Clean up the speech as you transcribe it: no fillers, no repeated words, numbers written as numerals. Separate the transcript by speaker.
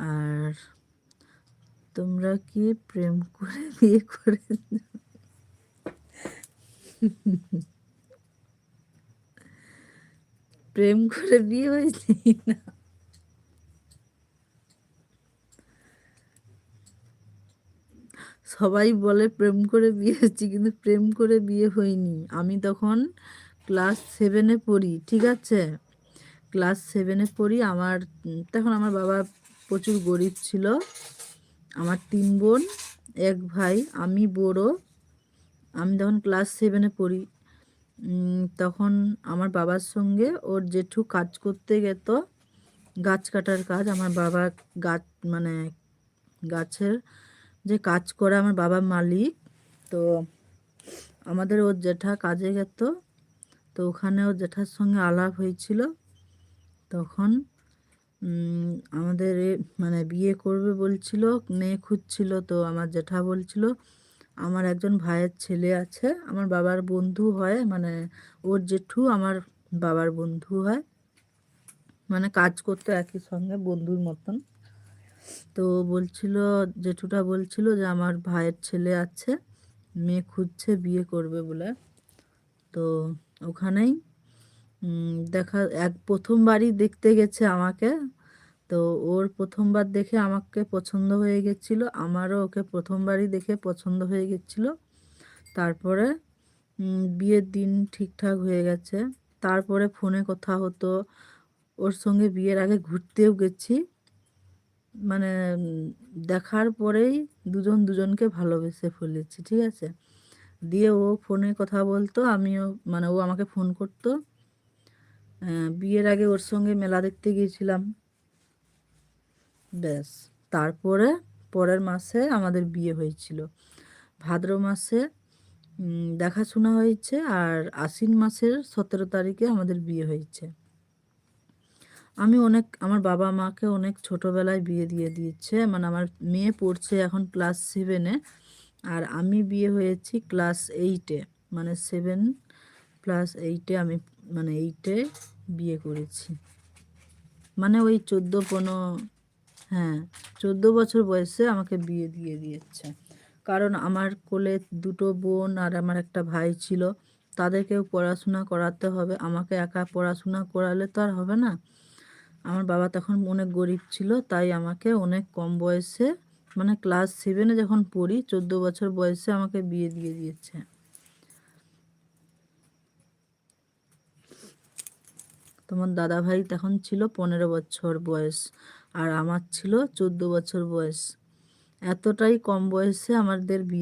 Speaker 1: আর তোমরা কি প্রেম করে বিয়ে করে? প্রেম করে বিয়ে হয়েছে না? সবাই বলে প্রেম করে বিয়ে হয়েছে, কিন্তু প্রেম করে বিয়ে হয়নি। আমি তখন ক্লাস 7-এ পড়ি, ঠিক আছে? ক্লাস 7-এ পড়ি। তখন আমার বাবা প্রচুর গরিব ছিল। আমার 3 বোন, 1 ভাই, আমি বড়। আমি তখন ক্লাস 7-এ পড়ি। তখন আমার বাবার সঙ্গে ওর জেঠু কাজ করতে যেত, গাছ কাটার কাজ। আমার বাবা গাছ মানে গাছের যে কাজ করে আমার বাবা মালিক। তো আমাদের ওর জেঠা কাজে যেত। তো ওখানে ওর জেঠার সঙ্গে আলাপ হয়েছিল। তখন আমাদের মানে বিয়ে করবে বলছিল, মেয়ে খুঁজছিল। তো আমার জেঠা বলছিল আমার একজন ভাইয়ের ছেলে আছে, আমার বাবার বন্ধু হয়, মানে ওর জেঠু আমার বাবার বন্ধু হয়, মানে কাজ করতে একই সঙ্গে বন্ধুর মতন। তো বলছিল, জেঠুটা বলছিল যে আমার ভাইয়ের ছেলে আছে, মেয়ে খুঁজছে, বিয়ে করবে বলে। তো ওখানেই প্রথমবারই দেখতে গেছে আমাকে। তো ওর প্রথমবার দেখে আমাকে পছন্দ হয়ে গেছিলো, আমারও ওকে প্রথমবারই দেখে পছন্দ হয়ে গেছিলো। তারপরে বিয়ের দিন ঠিকঠাক হয়ে গেছে। তারপরে ফোনে কথা হতো। ওর সঙ্গে বিয়ের আগে ঘুরতেও গেছি। মানে দেখার পরেই দুজন দুজনকে ভালোবেসে ফেলেছি, ঠিক আছে? দিয়ে ও ফোনে কথা বলতো, আমিও মানে ও আমাকে ফোন করতো। বিয়ের আগে ওর সঙ্গে মেলা দেখতে গিয়েছিলাম, ব্যাস। তারপরে পরের মাসে আমাদের বিয়ে হয়েছিল, ভাদ্র মাসে দেখাশোনা হয়েছে, আর আশ্বিন মাসের 17 তারিখে আমাদের বিয়ে হয়েছে। আমার বাবা মাকে অনেক ছোটোবেলায় বিয়ে দিয়ে দিয়েছে। মানে আমার মেয়ে পড়ছে এখন ক্লাস 7-এ, আর আমি বিয়ে হয়েছি ক্লাস 8-এ। মানে 7 + 8-এ আমি, মানে 8-এ বিয়ে করেছি। মানে ওই 14-15, হ্যাঁ, 14 বছর বয়সে আমাকে বিয়ে দিয়ে দিয়েছে। কারণ আমার কোলে 2টো বোন আর আমার একটা ভাই ছিল, তাদেরকেও পড়াশোনা করাতে হবে। আমাকে একা পড়াশোনা করালে তো আর হবে না। আমার বাবা তখন অনেক গরিব ছিল, তাই আমাকে অনেক কম বয়সে, মানে ক্লাস 7-এ যখন পড়ি, 14 বছর বয়সে আমাকে বিয়ে দিয়ে দিয়েছে। তোমার দাদা ভাই তখন ছিল 15 বছর বয়স, আর আমার ছিল 14 বছর বয়স। এতটাই কম বয়সে আমাদের বিয়ে